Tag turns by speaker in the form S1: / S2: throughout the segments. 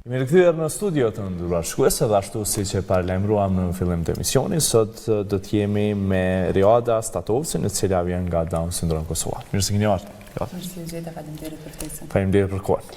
S1: Kemi rikthyer në studio të nderuar shikues, edhe ashtu siç e paralajmëruam në fillim të emisionit, sot do të jemi me Riada Statovcin, e cila vjen nga Down Syndrome Kosova. Mirë se keni ardhur.
S2: Mirë gjeta, faleminderit për ftesën.
S1: Faleminderit për kohën.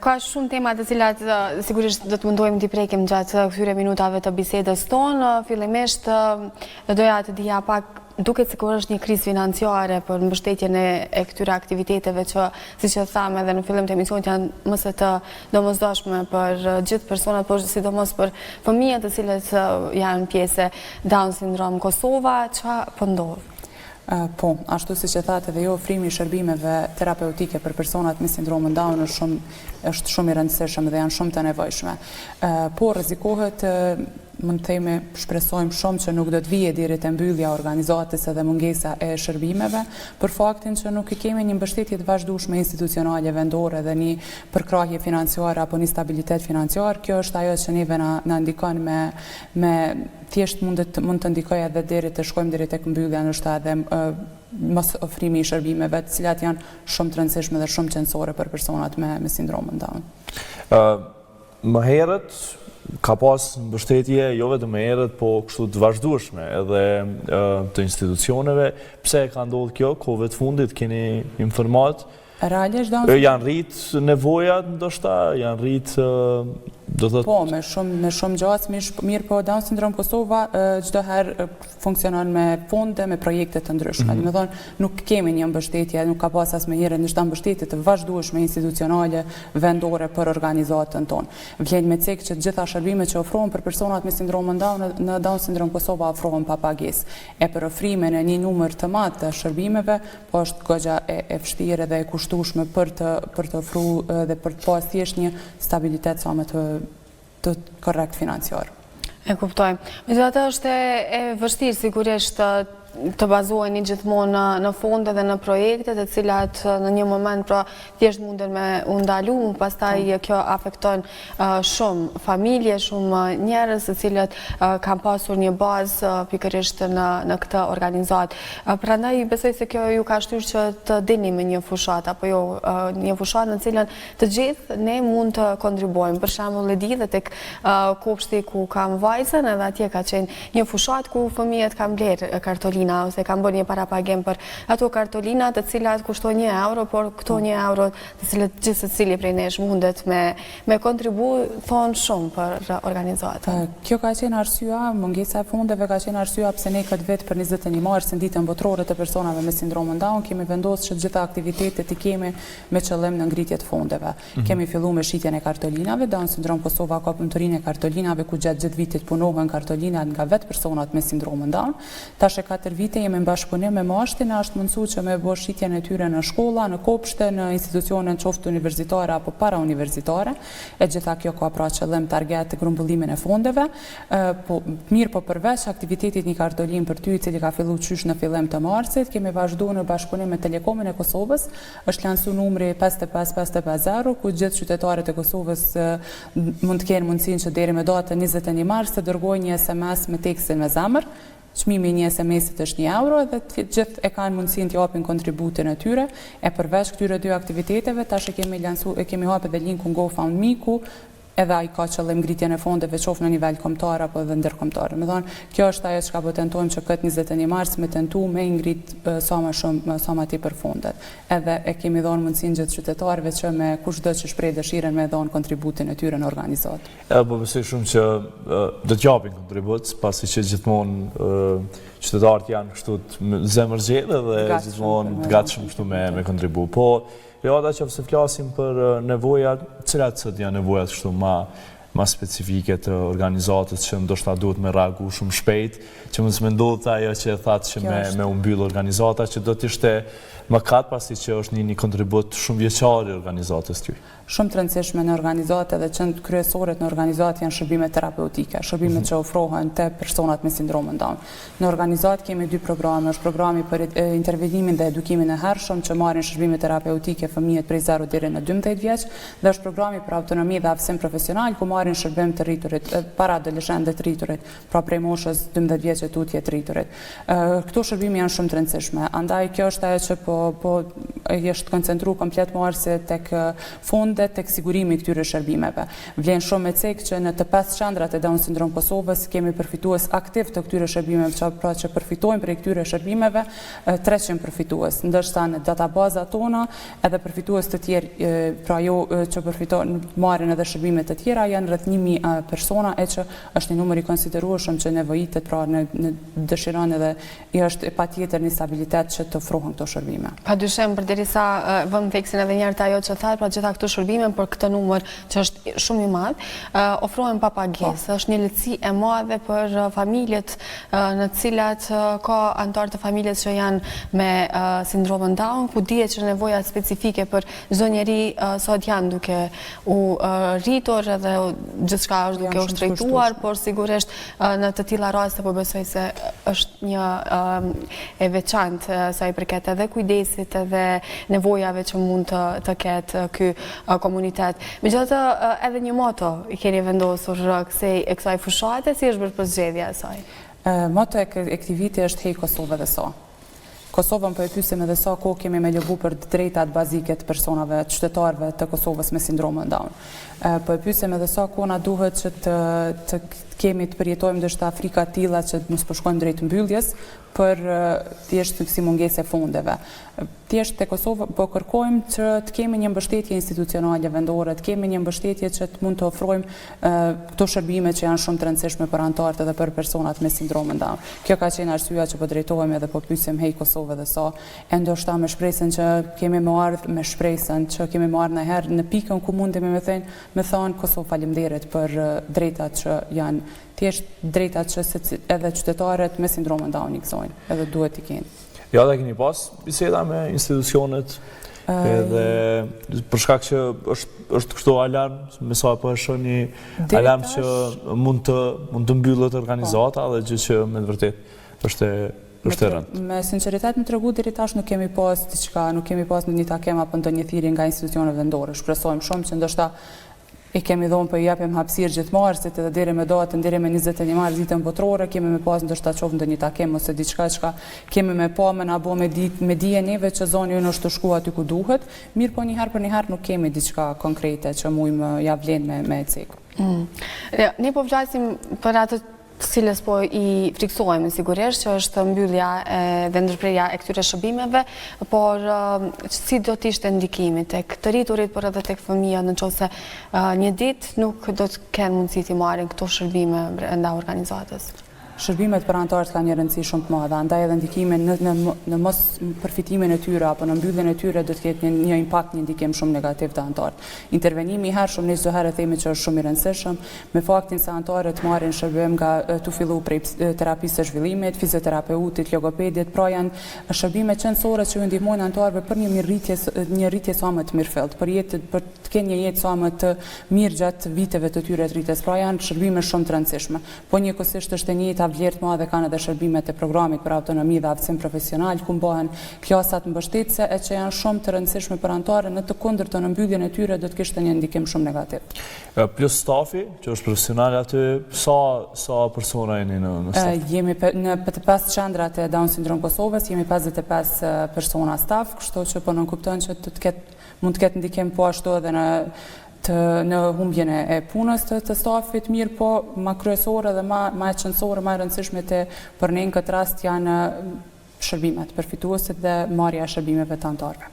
S2: Ka shumë tema të cilat sigurisht do të mundojmë t'i prekim gjatë këtyre minutave të bisedës tonë. Fillimisht doja të dija pak, duket se kur është një krizë financiare për mbështetjen e këtyre aktiviteteve që, siç e thamë edhe në fillim të emisionit, janë mëse të domosdoshme për gjithë personat, por sidomos për fëmijët të cilët janë pjesë Down Syndrome Kosova, çfarë po ndodh?
S3: Po, ashtu si që thatë edhe jo, ofrimi i shërbimeve terapeutike për personat me sindromën Down është shumë i rëndësishëm dhe janë shumë të nevojshme. Po, rrezikohet, mund të themi, shpresojmë shumë që nuk do të vije deri te mbyllja e organizatës edhe mungesa e shërbimeve, për faktin që nuk kemi një mbështetje të vazhdueshme institucionale vendore dhe një përkrahje financiare apo një stabilitet financiar. Kjo është ajo që neve na ndikon me thjesht mund të ndikojë edhe deri të shkojmë deri tek mbyllja, ndoshta edhe mos ofrimi i shërbimeve, të cilat janë shumë të rëndësishme dhe shumë qendrore për personat me sindromën Down.
S1: Më herët ka pas mbështetje jo vetëm më herët, po kështu të vazhdueshme edhe të institucioneve. Pse ka ndodhur kjo? Kohëve të fundit keni informat?
S3: Realisht
S1: janë rrit nevojat, ndoshta janë rrit
S3: Po, me shumë gjatë mirë, po Down Syndrome Kosova çdo herë funksionon me fonde, me projekte të ndryshme. Do të thonë, nuk kemi një mbështetje, nuk ka pas as më herë ndoshta mbështetje të vazhdueshme institucionale vendore për organizatën tonë. Vlen me cek që të gjitha shërbimet që ofrohen për personat me sindromën Down në Down Syndrome Kosova ofrohen pa pagesë. E për ofrimin e një numër të madh të shërbimeve, po është goxha e vështirë dhe e kushtueshme për të ofruar dhe për të pas thjesht një stabilitet sa më të korrekt financiar.
S2: E kuptoj. Megjithatë është e vështirë sigurisht të bazoheni gjithmonë në fonde dhe në projekte të cilat në një moment pra thjesht munden me u ndalu, pastaj kjo afekton shumë familje, shumë njerëz të cilët kanë pasur një bazë pikërisht në këtë organizat. Prandaj besoj se kjo ju ka shtyrë që të dilni me një fushat apo jo, një fushat në cilën të gjithë ne mund të kontribuojmë. Për shembull, e di dhe tek kopshti ku kam vajzën, edhe atje ka qenë një fushat ku fëmijët kanë blerë kartolina ose kanë bërë një parapagim për ato kartolina të cilat kushtojnë €1, por këto €1 të cilët gjithë secili prej nesh mundet me kontribu, thonë shumë për organizatën.
S3: Kjo ka qenë arsyeja, mungesa e fondeve ka qenë arsyeja pse ne këtë vit për 21 mars, ditën botërore të personave me sindromën Down, kemi vendosur që gjitha aktivitetet i kemi me qëllim në ngritje të fondeve. Kemi filluar me shitjen e kartolinave, Down Syndrome Kosova ka punëtorinë e kartolinave ku gjatë gjithë vitit punohen kartolinat nga vetë personat me sindromën Down. Tash e 4 vite jemi në bashkëpunim me mashtin, është mundësuar që me bësh shitjen e tyre në shkolla, në kopshte, në institucione qoftë universitare apo parauniversitare. E gjitha kjo ka pra qëllim target grumbullimin e fondeve. Po përveç aktivitetit një kartolin për ty, i cili ka filluar qysh në fillim të marsit, kemi vazhduar në bashkëpunim me Telekomin e Kosovës. Është lansuar numri 55550, ku gjithë qytetarët e Kosovës mund të kenë mundësinë që deri me datën 21 mars të dërgojnë një SMS me tekstin me zemër. Çmimi i një SMS-it është €1 dhe gjithë e kanë mundësinë të japin kontributin e tyre. E përveç këtyre dy aktiviteteve, tash kemi hapur edhe linkun GoFundMe ku edhe ai ka qëllim ngritjen e fondeve qoftë në nivel kombëtar apo edhe ndërkombëtar. Do të thonë, kjo është ajo që po tentojmë që këtë 21 mars me tentu me ngrit sa më tepër fondet. Edhe e kemi dhënë mundësinë gjithë qytetarëve që me kushdo që shpreh dëshirën me dhënë kontributin e tyre në organizatë.
S1: Po besoj shumë që do të japin kontribut, pasi që gjithmonë qytetarët janë kështu zemërgjellë dhe gjithmonë të gatshëm kështu me kontribut. Po Riada, që se flasim për nevojat, cilat sot janë nevojat kështu ma specifike të organizatës që ndoshta duhet me reagu shumë shpejt, që mund të ndodhë ajo që e thatë që me umbyll organizata, që do të ishte më katë pasi që është një kontribut shumë vjeçar i organizatës ty.
S3: Shumë të rëndësishme në organizatë dhe qëndë kryesoret në organizatë janë shërbime terapeutike, shërbimet që ofrohen të personat me sindromën Down. Në organizatë kemi 2 programe, është programi për intervenimin dhe edukimin e hershëm që marrin shërbime terapeutike fëmijët prej 0 deri në 12 vjeç, dhe është programi për autonomi dhe aftësim profesional ku marrin marrin shërbim të rriturit, para adoleshentëve të rriturit, pra prej moshës 12 vjeçë tutje të rriturit. Këto shërbime janë shumë të rëndësishme. Andaj kjo është ajo që po është koncentruar komplet marrëse tek fondet, tek sigurimi i këtyre shërbimeve. Vlen shumë me cek që në të 5 qendrat e Down Syndrom Kosovës kemi përfitues aktiv të këtyre shërbimeve, pra që përfitojnë prej këtyre shërbimeve 300 përfitues, ndërsa në databazat tona edhe përfitues të tjerë, pra jo që përfitojnë marrin edhe shërbime të tjera janë rreth 1000 persona, e që është një numër i konsiderueshëm që nevojitet, pra në dëshiron edhe i është patjetër një stabilitet që të ofrohen këto shërbime.
S2: Padyshim, përderisa vëmë teksin edhe njëherë të ajo që thatë, pra gjitha këto shërbime për këtë numër që është shumë i madh, ofrohen pa pagesë. Është një lehtësi e madhe për familjet në të cilat ka anëtar të familjes që janë me sindromën Down, ku dihet që nevojat specifike për çdo njeri sot janë duke u rritur edhe gjithçka është duke u shtrejtuar, por sigurisht në të tilla raste po besoj se është një e veçantë sa i përket edhe kujdesit edhe nevojave që mund të ketë ky komunitet. Megjithatë, edhe një moto i keni vendosur kësaj fushate, si është bërë përzgjedhja e saj?
S3: Moto e këtij viti është Hej Kosovë dhe so. Kosovën po e pyesim edhe sa kohë kemi me lëvu për drejtat bazike të personave, të qytetarëve të Kosovës me sindromën Down. Po e pyesim edhe sa kohë na duhet që të kemi të përjetojmë ndoshta Afrika të tilla që mos po shkojmë drejt mbylljes për thjesht si mungesë e fondeve. Thjesht te Kosova po kërkojmë që të kemi një mbështetje institucionale vendore, të kemi një mbështetje që të mund të ofrojmë këto shërbime që janë shumë të rëndësishme për anëtarët edhe për personat me sindromën Down. Kjo ka qenë arsyeja që po drejtohemi edhe po pyesim Hej Kosovë dhe so, e ndoshta me shpresën që kemi me shpresën që kemi marrë në herë në pikën ku mundemi me thonë Kosovë faleminderit për drejtat që janë thjesht drejtat që edhe qytetarët me sindromën Down i gëzojnë, edhe duhet i kenë.
S1: Ja, dhe keni pas biseda me institucionet, edhe për shkak që është kështu alarm, me sa po është një alarm që mund të mbyllet organizata dhe gjë që me të vërtet është e rëndë.
S3: Me sinqeritet më tregu deri tash nuk kemi pas diçka, nuk kemi pas në një takem apo ndonjë thirrje nga institucionet vendore. Shpresojmë shumë që ndoshta i kemi dhonë për i japim hapësirë gjithë marsit edhe deri me datën, deri me 21 mars ditën botërore, kemi me pas ndoshta qoftë ndonjë takem ose diçka që kemi me pa me na bo me dije neve që zoni në është të shku aty ku duhet, mirë po njëherë për njëherë nuk kemi diçka konkrete që mujmë ja vlen me cek.
S2: Ne po flasim për atë të cilës po i friksohemi sigurisht që është mbyllja dhe ndërprerja e këtyre shërbimeve, por si do të ishte ndikimi tek të rriturit, por edhe tek fëmijët nëse një ditë nuk do të kenë mundësi të marrin këto shërbime brenda organizatës?
S3: Shërbimet për anëtarët ka një rëndësi shumë të madhe, andaj edhe ndikimi në mos përfitimin e tyre apo në mbylljen e tyre do të ketë një impakt, një ndikim shumë negativ të anëtarët. Intervenimi i hershëm ne çdo herë themi që është shumë i rëndësishëm, me faktin se anëtarët marrin shërbim nga të fillu prej terapisë së zhvillimit, fizioterapeutit, logopedit, pra janë shërbime qendrore që ju ndihmojnë anëtarëve për një rritje sa më të mirëfillt, për të kenë një jetë sa më të mirë gjatë viteve të tyre të rritjes, pra janë shërbime shumë të rëndësishme. Po njëkohësisht është një vlerë të madhe kanë edhe shërbimet e programit për autonomi dhe aftësim profesional, ku mbohen klasat mbështetëse e që janë shumë të rëndësishme për anëtarë, në të kundërtën në mbylljen e tyre do të kishte një ndikim shumë negativ.
S1: Plus stafi, që është profesional aty, sa persona jeni në staf?
S3: Jemi në 5 qendrat e Down Syndrom Kosovës, jemi 55 persona staf, kështu që po nënkupton që mund të ketë ndikim po ashtu edhe në humbjen e punës të stafit, mirë po ma kryesore dhe ma e qëndësore, ma e rëndësishme për ne në këtë rast janë shërbimet, përfituesit dhe marrja e shërbimeve të anëtarëve.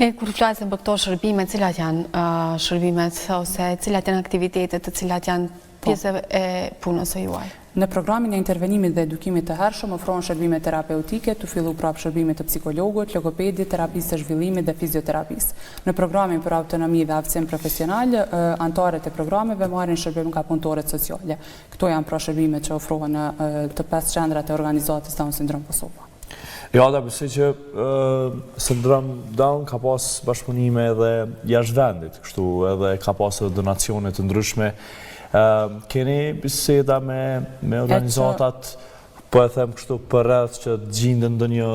S2: Ne kur flasim për këto shërbime, cilat janë shërbimet ose cilat janë aktivitetet të cilat janë pjesë e punës së juaj?
S3: Në programin e intervenimit dhe edukimit të hershëm ofrohen shërbime terapeutike, të fillu prapë shërbime të psikologut, logopedit, terapisë së zhvillimit dhe fizioterapisë. Në programin për autonomi dhe aftësim profesional, anëtarët e programeve marrin shërbim nga punëtorët sociale. Këto janë pra shërbime që ofrohen në të 5 qendrat e organizatës Down Syndrom Kosova.
S1: Ja, da besoj që Syndrom Down ka pas bashkëpunime edhe jashtë vendit, kështu edhe ka pas donacione të ndryshme. Keni biseda me organizatat, po e them kështu për rreth që gjindën ndonjë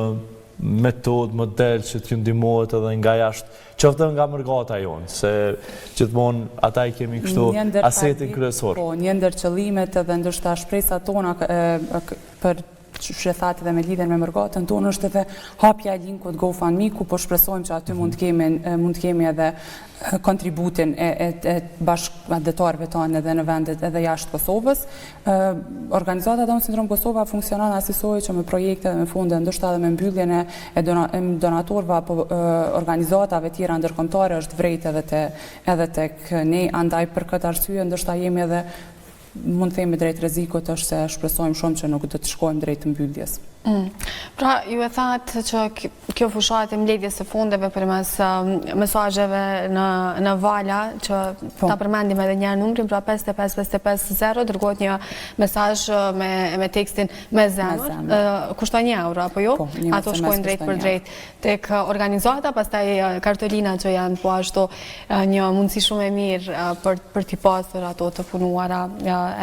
S1: metodë, model që t'ju ndihmohet edhe nga jashtë, qoftë nga mërgata jonë, se gjithmonë ata i kemi kështu asetin kryesor.
S3: Po, një ndër qëllimet edhe ndoshta shpresat tona për shethati dhe me lidhen me mërgatën tonë është edhe hapja e linkut GoFundMe, ku po shpresojmë që aty mund të kemi edhe kontributin e bashkëdetarëve tonë edhe në vendet edhe jashtë Kosovës. Organizata Down Syndrome Kosova funksionon asisoj që me projekte dhe me fonde, ndoshta edhe me mbylljen e donatorëve apo organizatave tjera ndërkombëtare është vrejt edhe tek ne, andaj për këtë arsye ndoshta jemi edhe mund të themi drejt rrezikut është se shpresojmë shumë që nuk do të shkojmë drejt mbylljes.
S2: Pra, ju e thatë që kjo fushat e mbledhjes së fondeve përmes mesazheve në vala, që ta përmendim edhe një numrin, pra 55550, dërgohet një mesazh me tekstin me zemër, kushton €1, apo jo? Ato shkojnë drejt për drejt tek organizata, pastaj kartolina që janë po ashtu një mundësi shumë e mirë për t'i pasur ato të punuara,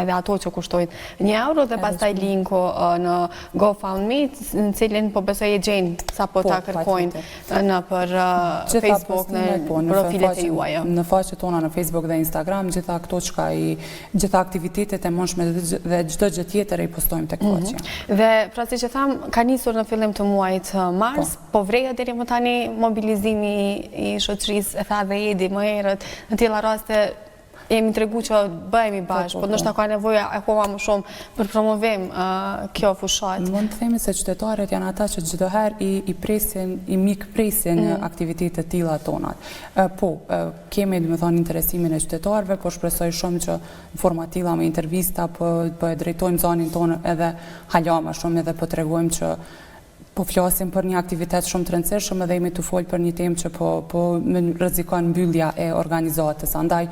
S2: edhe ato që kushtojnë €1, dhe pastaj linku në GoFundMe, në cilin po besoj e gjenë sa po ta kërkojnë në për Facebook, në profilet e juaja.
S3: Në faqet tona në Facebook dhe Instagram, gjitha këto gjitha aktivitetet e mundshme dhe çdo gjë tjetër e i postojmë tek faqja.
S2: Dhe pra si që tham, ka nisur në fillim të muajit mars, po vreja deri më tani mobilizimi i shoqërisë, e tha dhe Edi më herët, në tilla raste jemi tregu që bëhemi bashkë, po ndoshta ka nevojë akoma më shumë për promovim kjo fushat.
S3: Mund të themi se qytetarët janë ata që çdo herë i mikpresin aktivitete të tilla tonat. Po, kemi domethënë interesimin e qytetarëve, po shpresoj shumë që në forma tilla me intervista po e drejtojmë zonin tonë edhe hala më shumë edhe po tregojmë që po flasim për një aktivitet shumë të rëndësishëm edhe jemi të folë për një temë që po rrezikon mbyllja e organizatës. Andaj,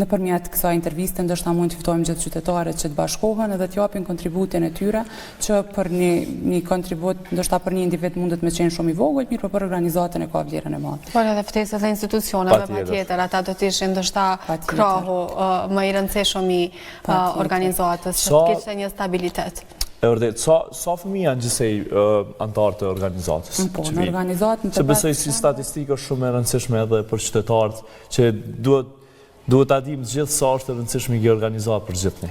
S3: nëpërmjet kësaj interviste ndoshta mund të ftojmë gjithë qytetarët që të bashkohen edhe të japin kontributin e tyre, që për një kontribut, ndoshta për një individ mundet me qenë shumë i vogël, mirë, por për organizatën e ka vlerën e madhe.
S2: Por edhe ftesat e institucioneve patjetër, ata do të ishin ndoshta krahu më i rëndësishëm i organizatës, që të kishte një stabilitet.
S1: E vërtet, sa fëmijë janë gjithsej antarë të organizatës?
S3: Po, në organizatën
S1: se besoj si statistikë është shumë e rëndësishme edhe për qytetarët, që duhet ta dimë gjithë sa është e rëndësishme kjo organizatë për gjithë ne.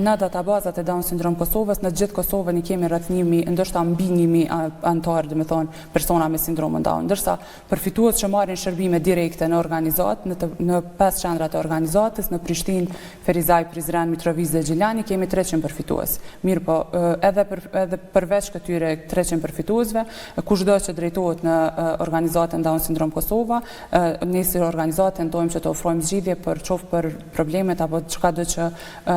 S3: Në databazat e Down Syndrome Kosovës, në gjithë Kosovën i kemi rreth 1000, ndoshta mbi 1000 antarë, domethënë persona me sindromën Down, ndërsa përfitues që marrin shërbime direkte në organizatë, në 5 qendrat e organizatës, në Prishtinë, Ferizaj, Prizren, Mitrovica dhe Gjilani kemi 300 përfitues. Mirë, po edhe përveç këtyre 300 përfituesve, kushdo që drejtohet në organizatën Down Syndrome Kosova, ne si organizatë tentojmë që të ofrojmë zgjidhje për qoftë për problemet apo çka do që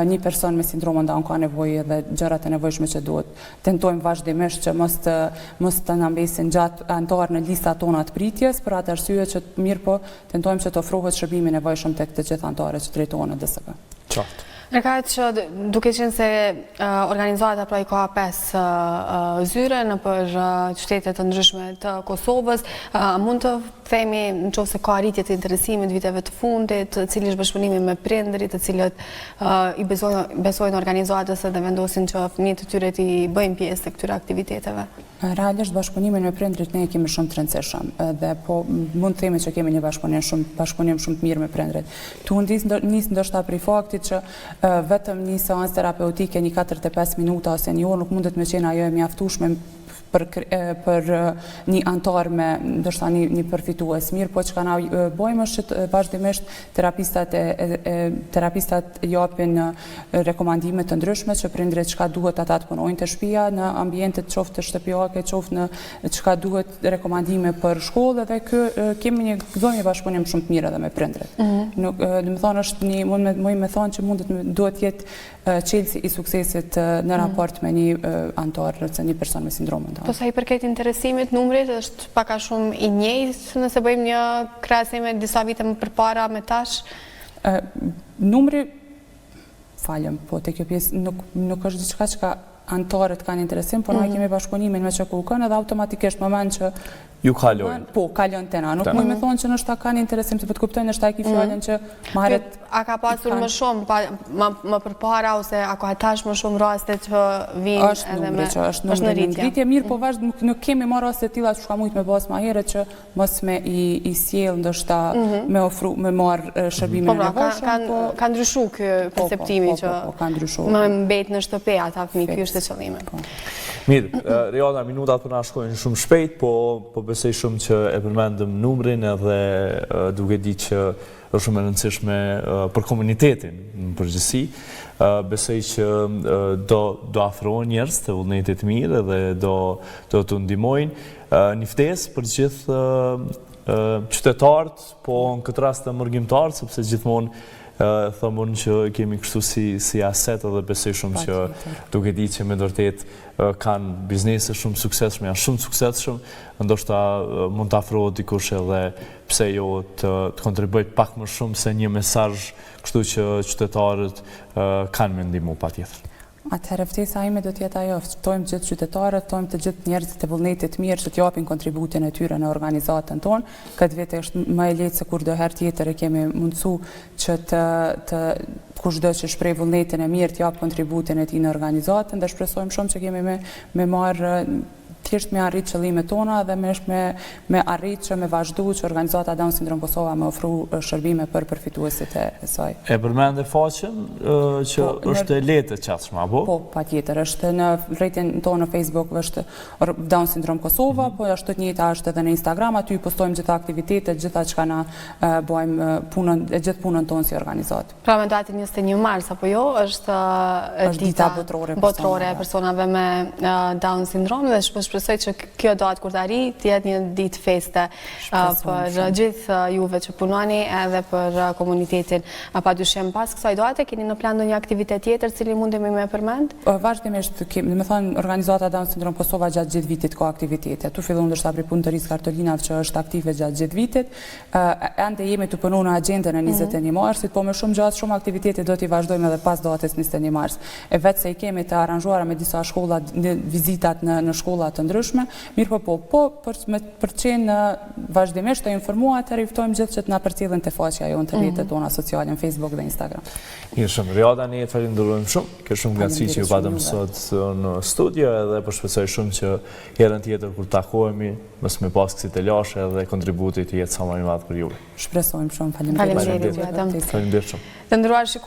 S3: një person me sindromën Down ka nevojë dhe gjërat e nevojshme që duhet. Tentojmë vazhdimisht që mos të na mbesin gjatë antarë në listat tona të pritjes, për atë arsye që mirë po tentojmë që të ofrohet shërbimi i nevojshëm tek të gjithë antarët që drejtohen në DSK.
S1: Qartë.
S2: Nërkajt që duke qenë se organizata pra i ka 5 zyre në për qytetet të ndryshme të Kosovës, mund të themi në qoftë se ka arritje të interesimit viteve të fundit, cili është bashkëpunimi me prindërit, të cilët i besojnë organizatës dhe vendosin që fëmijët të tyre t'i bëjnë pjesë të këtyre aktiviteteve?
S3: Realisht bashkëpunimin me prindërit ne kemi shumë të rëndësishëm dhe po mund të themi që kemi një bashkëpunim shumë të mirë me prindërit. Tu nis ndoshta prej faktit që vetëm një seancë terapeutike, një 45 minuta ose një orë nuk mundet me qenë ajo e mjaftueshme për një antar me ndoshta një përfitues mirë, po çka na bëjmë është që vazhdimisht terapistat japin rekomandime të ndryshme që prindërit çka duhet ata të punojnë të shtëpia në ambientet qoftë të shtëpiake, qoftë në çka duhet rekomandime për shkollë dhe kemi një bashkëpunim shumë të mirë edhe me prindërit. Nuk, domethënë është një mund me thonë që duhet jetë çelësi i suksesit në raport me një antar ose një person me sindromën Down.
S2: Po sa i përket interesimit, numrit është pak a shumë i njëjtë nëse bëjmë një krahasim me disa vite më përpara me tash?
S3: Numri, falem, po te kjo pjesë nuk është diçka që antarët kanë interesim, por ne kemi bashkëpunimin me ÇKUK-n edhe automatikisht në moment që
S1: Ju kalojnë.
S3: Po, kalon të na. Nuk muj me thonë që nështë ta kanë interesim, se për të kuptojnë nështë ta e ki fjallën që maret...
S2: A ka pasur më shumë, më përpara, ose a ka tash më shumë raste që vinë edhe me...
S3: është numri në ngritje. Mirë, po vazhdo, nuk kemi më raste tila që shka mujtë me basë ma herët që mos me i sjell ndështë me ofru, me marë shërbime në nevojshëm.
S2: Ka ndryshu kjo perceptimi që më mbet në shtëpe ata fëmijë, kjo është e qëllime.
S1: Mirë, Riada, minutat për na shkojnë shumë shpejt, po besoj shumë që e përmendëm numrin edhe duke di që është shumë e rëndësishme për komunitetin në përgjithësi. Besoj që do afrohen njerëz të vullnetit mirë dhe do të ndihmojnë. Një ftesë për gjithë qytetarët, po në këtë rast të mërgjimtarët, sepse gjithmonë thëmën që kemi kështu si aset edhe besoj shumë që duke di që me dërtet kanë biznese shumë suksesshme, janë shumë suksesshëm, ndoshta mund të afrohet dikush edhe pse jo të kontribuoj pak më shumë se një mesazh kështu që qytetarët kanë me ndihmu patjetër.
S3: Atëherë ftesa ime do t'jetë ajo, ftojmë gjithë qytetarët, ftojmë të gjithë njerëzit e vullnetit mirë që t'japin kontributin e tyre në organizatën tonë. Këtë vete është më e lehtë se kurdo herë tjetër e kemi mundësu që të kushdo që shprej vullnetin e mirë t'jap kontributin e tij në organizatën, dhe shpresojmë shumë që kemi me marrë thjesht me arrit qëllimet tona dhe me arrit që me vazhdu që organizata Down Syndrome Kosova me ofru shërbime për përfituesit e saj.
S1: E përmende faqen që është e lehtë e qatshme, apo?
S3: Po, patjetër, është në rrjetin tonë në Facebook është Down Syndrome Kosova, po është të njëjta është edhe në Instagram, aty postojmë gjitha aktivitetet, gjitha çka na bëjmë punën, gjithë punën tonë si organizatë.
S2: Pra me datin 21 mars apo jo, është dita botërore e personave me Down syndrome dhe shpresoj që kjo datë kur të arri të jetë një ditë feste për gjithë juve që punoni edhe për komunitetin. Padyshim pas kësaj date keni në plan ndonjë aktivitet tjetër cili mundemi me përmend?
S3: Vazhdimisht kemi, do të thonë organizata Down Syndrome Kosova gjatë gjithë vitit ka aktivitete. Tu fillon ndoshta prej punëtorisë kartolinave që është aktive gjatë gjithë vitit. Ende jemi të punuar në agjendën e 21 marsit, po më shumë gjatë shumë aktivitete do t'i vazhdojmë edhe pas datës 21 mars. E vetë se i kemi të aranjuara me disa shkolla vizitat në shkolla të ndryshme, mirë po për qenë vazhdimisht të informuar të riftojmë gjithë që të na përcjellin të faqja jonë të rrjetet tona sociale në Facebook dhe Instagram.
S1: Mirë shumë, Riada, ne të falenderojmë shumë, ke shumë gatësi që ju patëm sot në studio edhe përshpesoj shumë që herën tjetër kur takohemi, mos me pas kësi të lashe dhe kontributi të jetë sa më i madh për juve.
S3: Shpresojmë shumë,
S2: faleminderit.
S1: Faleminderit shumë.
S2: Të nderuar shikues